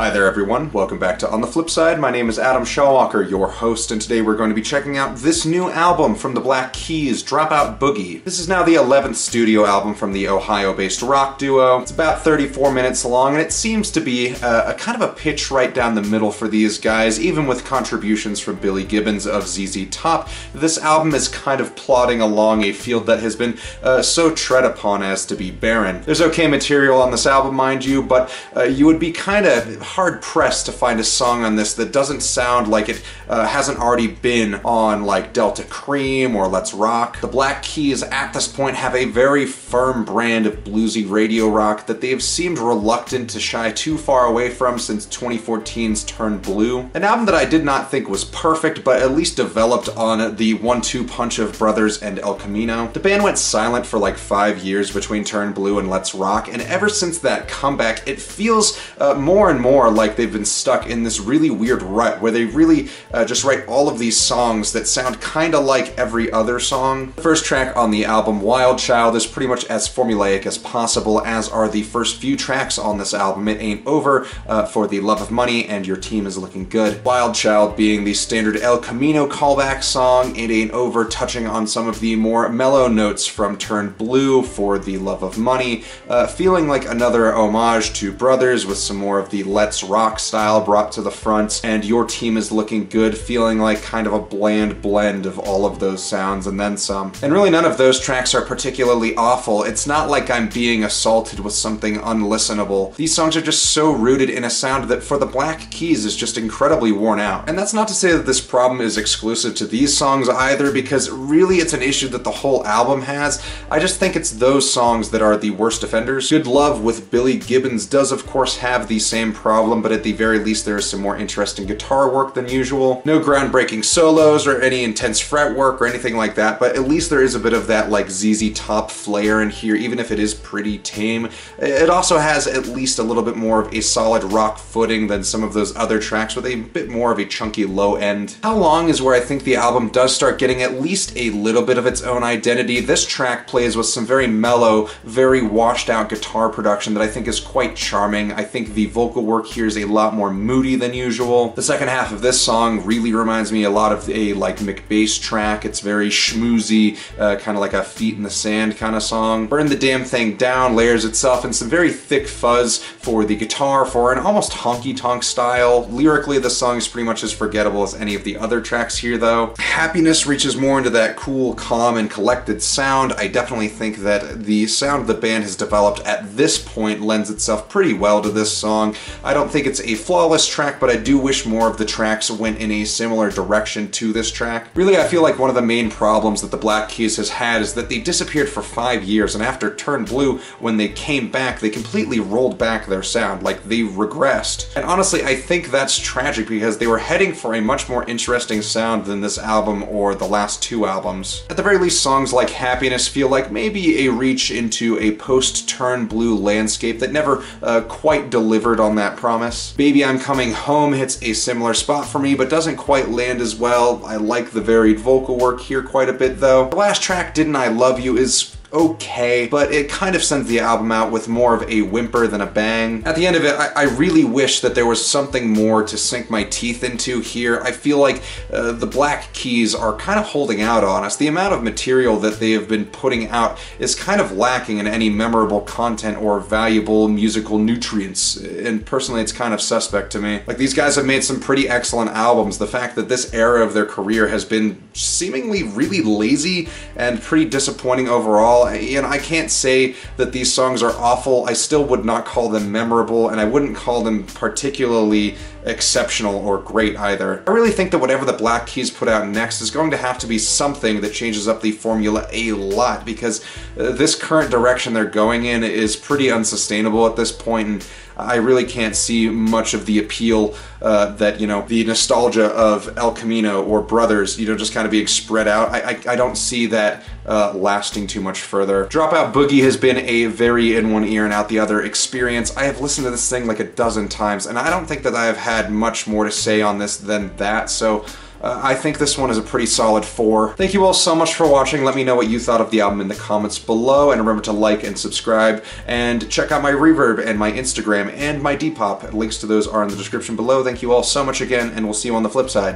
Hi there everyone, welcome back to On the Flip Side. My name is Adam Shawwalker, your host, and today we're going to be checking out this new album from the Black Keys, Dropout Boogie. This is now the 11th studio album from the Ohio-based rock duo. It's about 34 minutes long, and it seems to be a kind of a pitch right down the middle for these guys, even with contributions from Billy Gibbons of ZZ Top. This album is kind of plodding along a field that has been so tread upon as to be barren. There's okay material on this album, mind you, but you would be kind of hard-pressed to find a song on this that doesn't sound like it hasn't already been on like Delta Cream or Let's Rock. The Black Keys at this point have a very firm brand of bluesy radio rock that they've seemed reluctant to shy too far away from since 2014's Turn Blue. An album that I did not think was perfect, but at least developed on the 1-2 punch of Brothers and El Camino. The band went silent for like 5 years between Turn Blue and Let's Rock, and ever since that comeback, it feels more and more like they've been stuck in this really weird rut where they really just write all of these songs that sound kinda like every other song. The first track on the album, Wild Child, is pretty much as formulaic as possible, as are the first few tracks on this album. It Ain't Over, For the Love of Money, and Your Team Is Looking Good. Wild Child being the standard El Camino callback song, It Ain't Over touching on some of the more mellow notes from Turn Blue, For the Love of Money, feeling like another homage to Brothers with some more of the Let's Rock style brought to the front, and Your Team Is Looking Good feeling like kind of a bland blend of all of those sounds and then some. And really none of those tracks are particularly awful. It's not like I'm being assaulted with something unlistenable. These songs are just so rooted in a sound that for the Black Keys is just incredibly worn out. And that's not to say that this problem is exclusive to these songs either, because really it's an issue that the whole album has. I just think it's those songs that are the worst offenders. Good Love with Billy Gibbons does of course have the same problem, but at the very least there is some more interesting guitar work than usual. No groundbreaking solos or any intense fretwork or anything like that, but at least there is a bit of that like ZZ Top flair in here, even if it is pretty tame. It also has at least a little bit more of a solid rock footing than some of those other tracks with a bit more of a chunky low end. How Long is where I think the album does start getting at least a little bit of its own identity. This track plays with some very mellow, very washed out guitar production that I think is quite charming. I think the vocal work here is a lot more moody than usual. The second half of this song really reminds me a lot of a like McBass track. It's very schmoozy, kind of like a feet in the sand kind of song. Burn the Damn Thing Down layers itself in some very thick fuzz for the guitar for an almost honky-tonk style. Lyrically, the song is pretty much as forgettable as any of the other tracks here though. Happiness reaches more into that cool, calm, and collected sound. I definitely think that the sound the band has developed at this point lends itself pretty well to this song. I don't think it's a flawless track, but I do wish more of the tracks went in a similar direction to this track. Really, I feel like one of the main problems that the Black Keys has had is that they disappeared for 5 years, and after Turn Blue, when they came back, they completely rolled back their sound, like they regressed. And honestly, I think that's tragic because they were heading for a much more interesting sound than this album or the last two albums. At the very least, songs like Happiness feel like maybe a reach into a post-Turn Blue landscape that never quite delivered on that promise. Baby I'm Coming Home hits a similar spot for me, but doesn't quite land as well. I like the varied vocal work here quite a bit though. The last track, Didn't I Love You, is okay, but it kind of sends the album out with more of a whimper than a bang. At the end of it, I really wish that there was something more to sink my teeth into here. I feel like the Black Keys are kind of holding out on us. The amount of material that they have been putting out is kind of lacking in any memorable content or valuable musical nutrients, and personally it's kind of suspect to me. Like, these guys have made some pretty excellent albums. The fact that this era of their career has been seemingly really lazy and pretty disappointing overall. You know, I can't say that these songs are awful. I still would not call them memorable, and I wouldn't call them particularly exceptional or great either. I really think that whatever the Black Keys put out next is going to have to be something that changes up the formula a lot, because this current direction they're going in is pretty unsustainable at this point, and I really can't see much of the appeal that, you know, the nostalgia of El Camino or Brothers, you know, just kind of being spread out. I don't see that lasting too much further. Dropout Boogie has been a very in one ear and out the other experience. I have listened to this thing like a dozen times, and I don't think that I have had much more to say on this than that, so I think this one is a pretty solid 4. Thank you all so much for watching. Let me know what you thought of the album in the comments below, and remember to like and subscribe, and check out my Reverb and my Instagram and my Depop. Links to those are in the description below. Thank you all so much again, and we'll see you on the flip side.